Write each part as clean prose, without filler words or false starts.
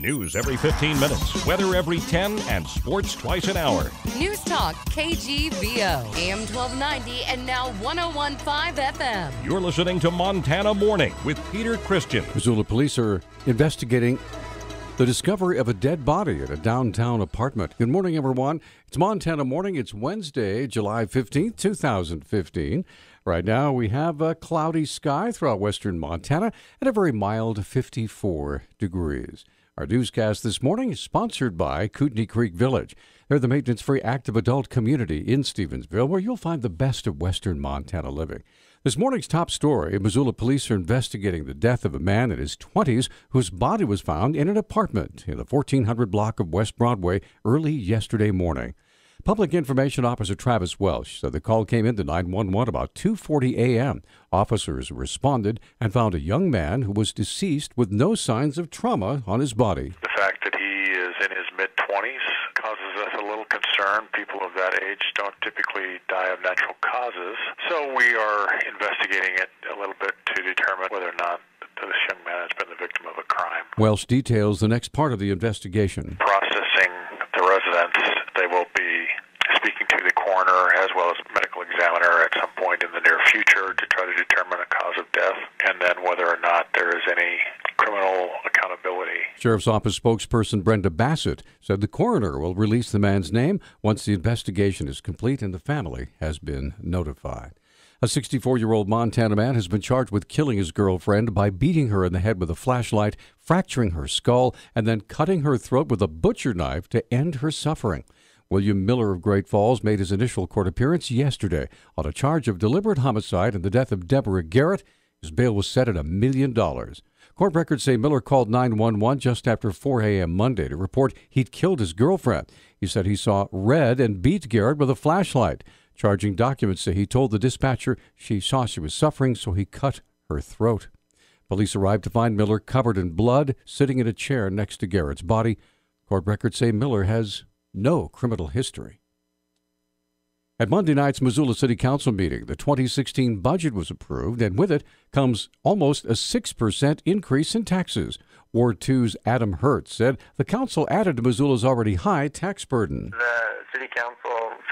News every 15 minutes, weather every 10, and sports twice an hour. Newstalk KGVO, AM 1290 and now 101.5 FM. You're listening to Montana Morning with Peter Christian. Missoula police are investigating the discovery of a dead body at a downtown apartment. Good morning, everyone. It's Montana Morning. It's Wednesday, July 15th, 2015. Right now, we have a cloudy sky throughout western Montana at a very mild 54 degrees. Our newscast this morning is sponsored by Kootenai Creek Village. They're the maintenance-free active adult community in Stevensville where you'll find the best of western Montana living. This morning's top story, Missoula police are investigating the death of a man in his 20s whose body was found in an apartment in the 1400 block of West Broadway early yesterday morning. Public Information Officer Travis Welsh said the call came into 911 about 2:40 a.m. Officers responded and found a young man who was deceased with no signs of trauma on his body. The fact that he is in his mid-20s causes us a little concern. People of that age don't typically die of natural causes. So we are investigating it a little bit to determine whether or not this young man has been the victim of a crime. Welsh details the next part of the investigation. Processing the residents, they will be speaking to the coroner as well as medical examiner at some point in the near future to try to determine a cause of death and then whether or not there is any criminal accountability. Sheriff's Office spokesperson Brenda Bassett said the coroner will release the man's name once the investigation is complete and the family has been notified. A 64-year-old Montana man has been charged with killing his girlfriend by beating her in the head with a flashlight, fracturing her skull, and then cutting her throat with a butcher knife to end her suffering. William Miller of Great Falls made his initial court appearance yesterday on a charge of deliberate homicide in the death of Deborah Garrett. His bail was set at $1 million. Court records say Miller called 911 just after 4 a.m. Monday to report he'd killed his girlfriend. He said he saw red and beat Garrett with a flashlight. Charging documents say he told the dispatcher she saw she was suffering, so he cut her throat. Police arrived to find Miller covered in blood, sitting in a chair next to Garrett's body. Court records say Miller has no criminal history. At Monday night's Missoula City Council meeting, the 2016 budget was approved, and with it comes almost a 6% increase in taxes. Ward 2's Adam Hertz said the council added to Missoula's already high tax burden. The City Council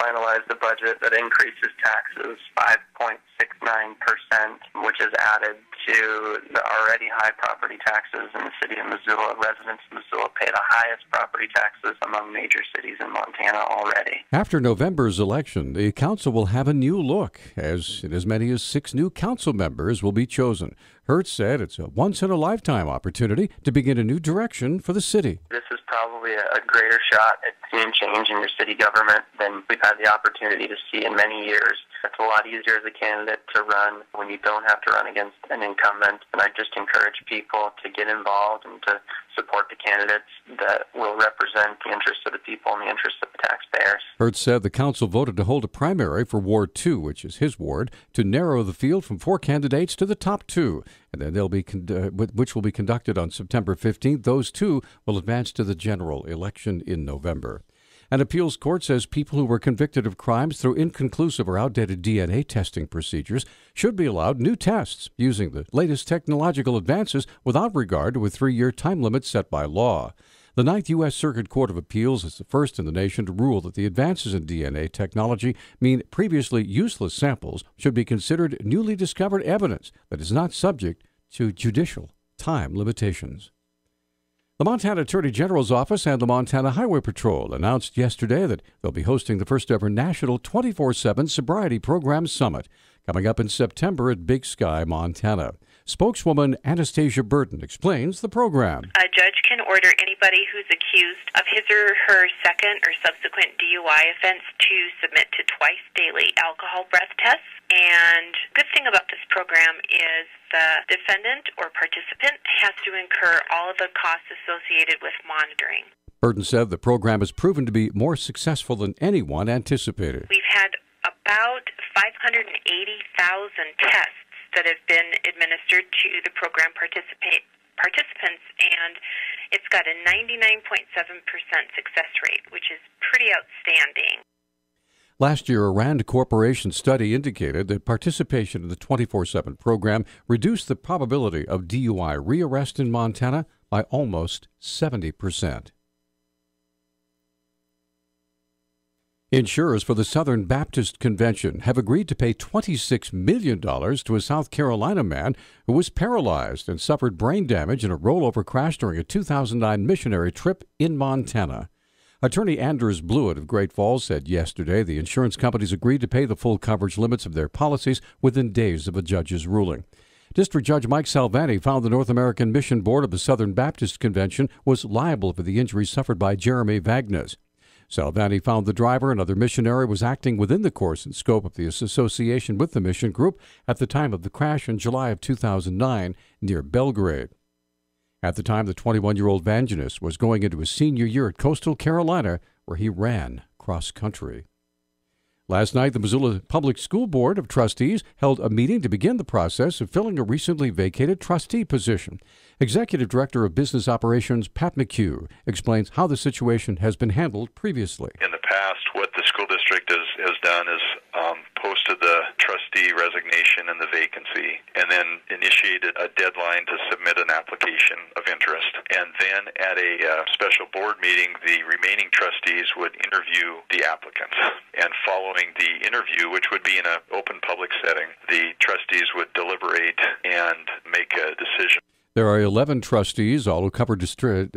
finalized the budget that increases taxes 5.69%, which is added to the already high property taxes in the city of Missoula. Residents of Missoula pay the highest property taxes among major cities in Montana already. After November's election, the council will have a new look, as many as 6 new council members will be chosen. Hertz said it's a once-in-a-lifetime opportunity to begin a new direction for the city. This is probably a greater shot at seeing change in your city government than we've had the opportunity to see in many years. It's a lot easier as a candidate to run when you don't have to run against an incumbent. And I just encourage people to get involved and to support the candidates that will represent the interests of the people and the interests of the taxpayers. Hertz said the council voted to hold a primary for Ward 2, which is his ward, to narrow the field from 4 candidates to the top 2. And then which will be conducted on September 15th. Those 2 will advance to the general election in November. An appeals court says people who were convicted of crimes through inconclusive or outdated DNA testing procedures should be allowed new tests using the latest technological advances without regard to a 3-year time limit set by law. The 9th U.S. Circuit Court of Appeals is the first in the nation to rule that the advances in DNA technology mean previously useless samples should be considered newly discovered evidence that is not subject to judicial time limitations. The Montana Attorney General's Office and the Montana Highway Patrol announced yesterday that they'll be hosting the first-ever national 24/7 Sobriety Program Summit coming up in September at Big Sky, Montana. Spokeswoman Anastasia Burton explains the program. A judge can order anybody who's accused of his or her second or subsequent DUI offense to submit to twice daily alcohol breath tests. And good thing about this program is the defendant or participant has to incur all of the costs associated with monitoring. Burton said the program has proven to be more successful than anyone anticipated. We've had about 580,000 tests that have been administered to the program participants, and it's got a 99.7% success rate, which is pretty outstanding. Last year, a RAND Corporation study indicated that participation in the 24/7 program reduced the probability of DUI rearrest in Montana by almost 70%. Insurers for the Southern Baptist Convention have agreed to pay $26 million to a South Carolina man who was paralyzed and suffered brain damage in a rollover crash during a 2009 missionary trip in Montana. Attorney Anders Blewett of Great Falls said yesterday the insurance companies agreed to pay the full coverage limits of their policies within days of a judge's ruling. District Judge Mike Salvani found the North American Mission Board of the Southern Baptist Convention was liable for the injuries suffered by Jeremy Vagnes. Salvani found the driver, another missionary, was acting within the course and scope of the association with the mission group at the time of the crash in July of 2009 near Belgrade. At the time, the 21-year-old Vangelis was going into his senior year at Coastal Carolina, where he ran cross-country. Last night, the Missoula Public School Board of Trustees held a meeting to begin the process of filling a recently vacated trustee position. Executive Director of Business Operations Pat McHugh explains how the situation has been handled previously. In the past, what the school district has done is posted the trustee resignation and the vacancy, and then initiated a deadline to submit an application of interest. And then at a special board meeting, the remaining trustees would interview the applicants. And following the interview, which would be in an open public setting, the trustees would deliberate and make a decision. There are 11 trustees, all who cover distinct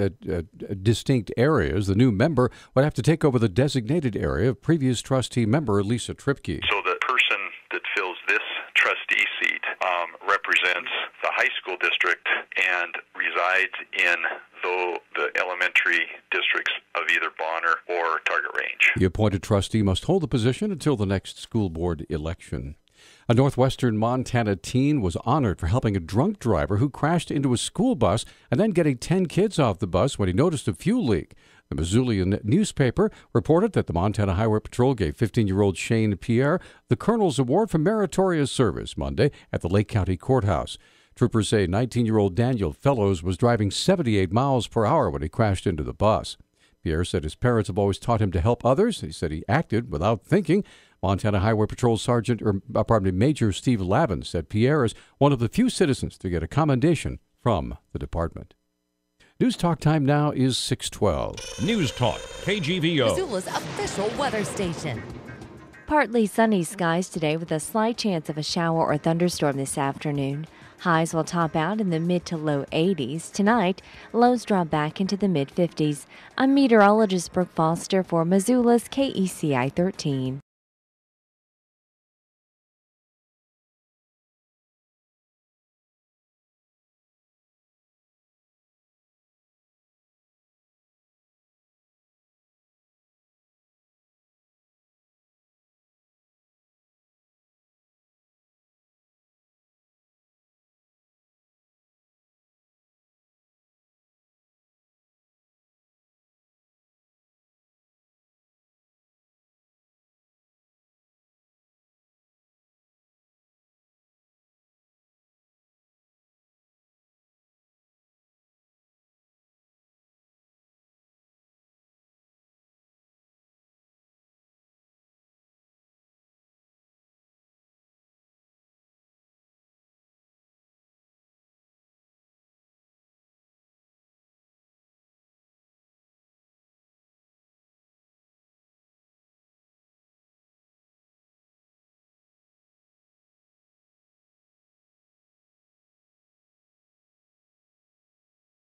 areas. The new member would have to take over the designated area of previous trustee member Lisa Tripke. So the person that fills this trustee seat represents the high school district and resides in the elementary districts of either Bonner or Target Range. The appointed trustee must hold the position until the next school board election. A northwestern Montana teen was honored for helping a drunk driver who crashed into a school bus and then getting 10 kids off the bus when he noticed a fuel leak. The Missoulian newspaper reported that the Montana Highway Patrol gave 15-year-old Shane Pierre the Colonel's Award for Meritorious Service Monday at the Lake County Courthouse. Troopers say 19-year-old Daniel Fellows was driving 78 miles per hour when he crashed into the bus. Pierre said his parents have always taught him to help others. He said he acted without thinking. Montana Highway Patrol Major Steve Lavin said Pierre is one of the few citizens to get a commendation from the department. News Talk time now is 6:12. Newstalk, KGVO. Missoula's official weather station. Partly sunny skies today with a slight chance of a shower or thunderstorm this afternoon. Highs will top out in the mid to low 80s. Tonight, lows drop back into the mid 50s. I'm meteorologist Brooke Foster for Missoula's KECI 13.